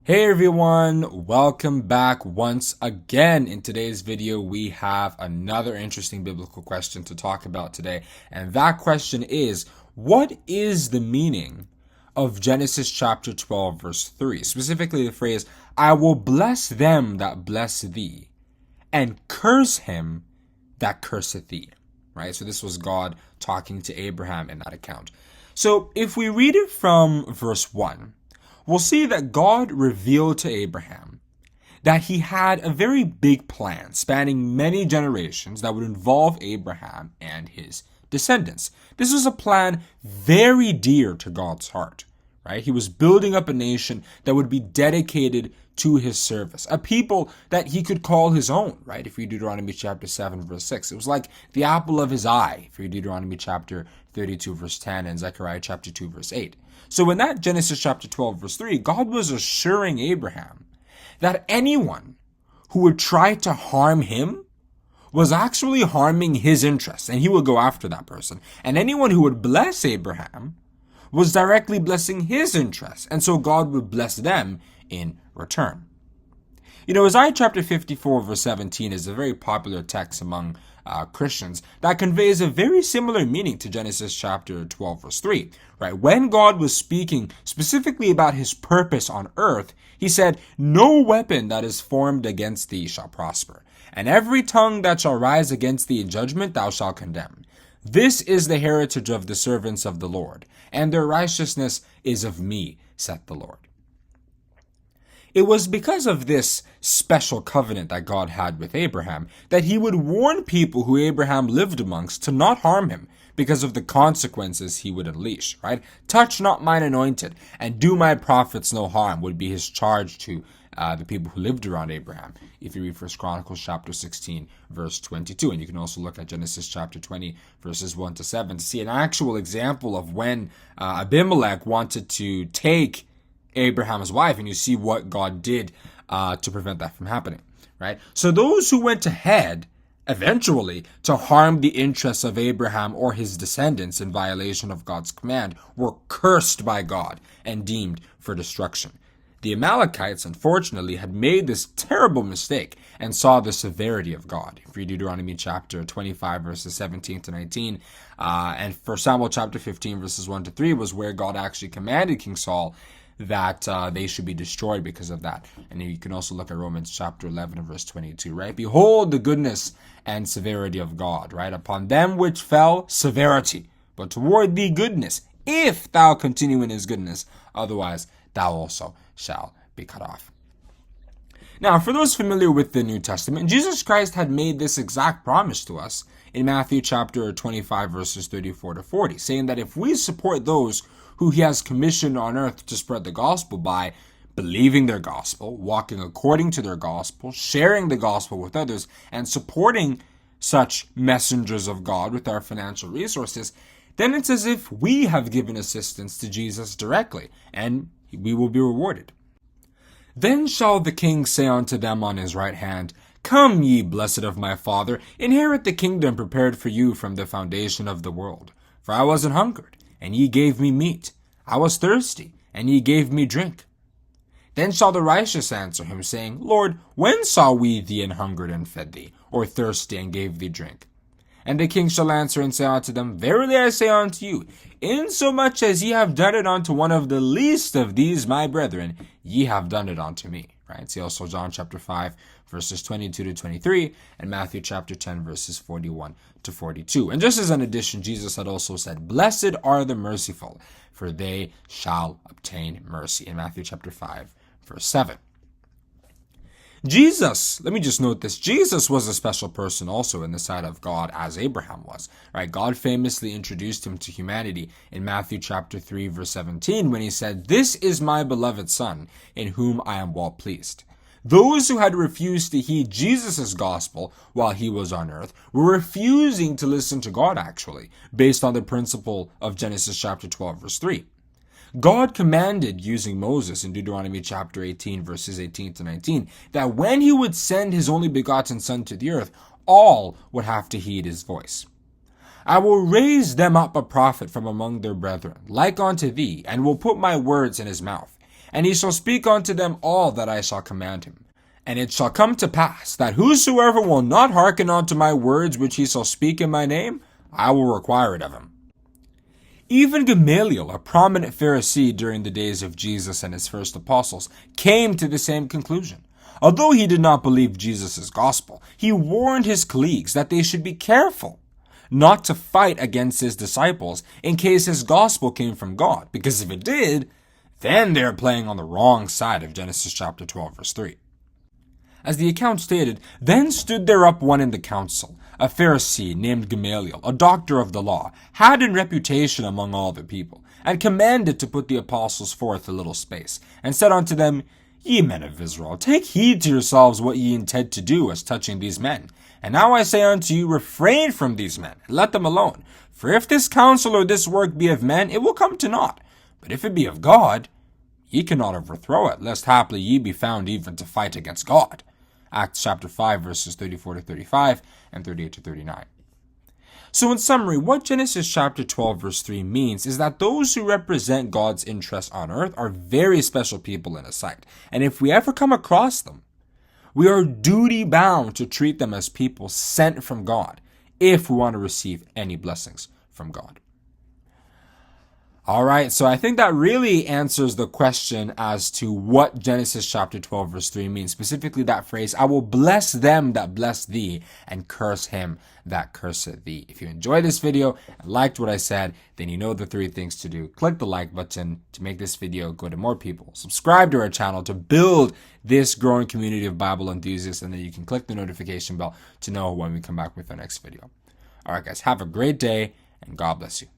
Hey everyone, welcome back once again. In today's video, we have another interesting biblical question to talk about today. And that question is, what is the meaning of Genesis chapter 12, verse 3? Specifically the phrase, I will bless them that bless thee, and curse him that curseth thee. Right? So this was God talking to Abraham in that account. So if we read it from verse 1, we'll see that God revealed to Abraham that he had a very big plan spanning many generations that would involve Abraham and his descendants. This was a plan very dear to God's heart, right? He was building up a nation that would be dedicated to his service, a people that he could call his own, right? If you read Deuteronomy chapter 7, verse 6, it was like the apple of his eye. If you read Deuteronomy chapter 32, verse 10, and Zechariah chapter 2, verse 8. So in that Genesis chapter 12, verse 3, God was assuring Abraham that anyone who would try to harm him was actually harming his interests, and he would go after that person. And anyone who would bless Abraham was directly blessing his interests, and so God would bless them in return. You know, Isaiah chapter 54, verse 17 is a very popular text among Christians that conveys a very similar meaning to Genesis chapter 12, verse 3. Right? When God was speaking specifically about his purpose on earth, he said, no weapon that is formed against thee shall prosper, and every tongue that shall rise against thee in judgment thou shalt condemn. This is the heritage of the servants of the Lord, and their righteousness is of me, saith the Lord. It was because of this special covenant that God had with Abraham that he would warn people who Abraham lived amongst to not harm him because of the consequences he would unleash, right? Touch not mine anointed and do my prophets no harm would be his charge to the people who lived around Abraham. If you read 1 Chronicles chapter 16, verse 22, and you can also look at Genesis chapter 20, verses 1 to 7 to see an actual example of when Abimelech wanted to take Abraham's wife, and you see what God did to prevent that from happening, right? So those who went ahead eventually to harm the interests of Abraham or his descendants in violation of God's command were cursed by God and deemed for destruction. The Amalekites, unfortunately, had made this terrible mistake and saw the severity of God. If you read Deuteronomy chapter 25, verses 17 to 19, and 1 Samuel chapter 15, verses 1 to 3 was where God actually commanded King Saul that they should be destroyed because of that. And you can also look at Romans chapter 11 and verse 22, right? Behold the goodness and severity of God, right? Upon them which fell, severity, but toward thee goodness, if thou continue in his goodness, otherwise thou also shall be cut off. Now, for those familiar with the New Testament, Jesus Christ had made this exact promise to us in Matthew chapter 25, verses 34 to 40, saying that if we support those who he has commissioned on earth to spread the gospel by believing their gospel, walking according to their gospel, sharing the gospel with others, and supporting such messengers of God with our financial resources, then it's as if we have given assistance to Jesus directly, and we will be rewarded. Then shall the king say unto them on his right hand, Come, ye blessed of my Father, inherit the kingdom prepared for you from the foundation of the world. For I was an hungered, and ye gave me meat. I was thirsty, and ye gave me drink. Then shall the righteous answer him, saying, Lord, when saw we thee an hungered and fed thee, or thirsty and gave thee drink? And the king shall answer and say unto them, Verily I say unto you, insomuch as ye have done it unto one of the least of these my brethren, ye have done it unto me. Right? See also John chapter 5, verses 22 to 23, and Matthew chapter 10, verses 41 to 42. And just as an addition, Jesus had also said, Blessed are the merciful, for they shall obtain mercy, in Matthew chapter 5, verse 7. Jesus, let me just note this, Jesus was a special person also in the sight of God as Abraham was, right? God famously introduced him to humanity in Matthew chapter 3, verse 17, when he said, This is my beloved Son, in whom I am well pleased. Those who had refused to heed Jesus' gospel while he was on earth were refusing to listen to God actually, based on the principle of Genesis chapter 12, verse 3. God commanded using Moses in Deuteronomy chapter 18, verses 18 to 19, that when he would send his only begotten Son to the earth, all would have to heed his voice. I will raise them up a prophet from among their brethren, like unto thee, and will put my words in his mouth. And he shall speak unto them all that I shall command him. And it shall come to pass, that whosoever will not hearken unto my words which he shall speak in my name, I will require it of him. Even Gamaliel, a prominent Pharisee during the days of Jesus and his first apostles, came to the same conclusion. Although he did not believe Jesus' gospel, he warned his colleagues that they should be careful not to fight against his disciples in case his gospel came from God, because if it did, then they're playing on the wrong side of Genesis chapter 12, verse 3. As the account stated, then stood there up one in the council, a Pharisee named Gamaliel, a doctor of the law, had in reputation among all the people, and commanded to put the apostles forth a little space, and said unto them, Ye men of Israel, take heed to yourselves what ye intend to do as touching these men. And now I say unto you, refrain from these men, and let them alone. For if this counsel or this work be of men, it will come to naught. But if it be of God, ye cannot overthrow it, lest haply ye be found even to fight against God. Acts chapter 5, verses 34 to 35 and 38 to 39. So in summary, what Genesis chapter 12, verse 3 means is that those who represent God's interests on earth are very special people in His sight. And if we ever come across them, we are duty bound to treat them as people sent from God if we want to receive any blessings from God. All right, so I think that really answers the question as to what Genesis chapter 12 verse 3 means. Specifically that phrase, I will bless them that bless thee and curse him that curseth thee. If you enjoyed this video and liked what I said, then you know the 3 things to do. Click the like button to make this video go to more people. Subscribe to our channel to build this growing community of Bible enthusiasts, and then you can click the notification bell to know when we come back with our next video. All right, guys, have a great day and God bless you.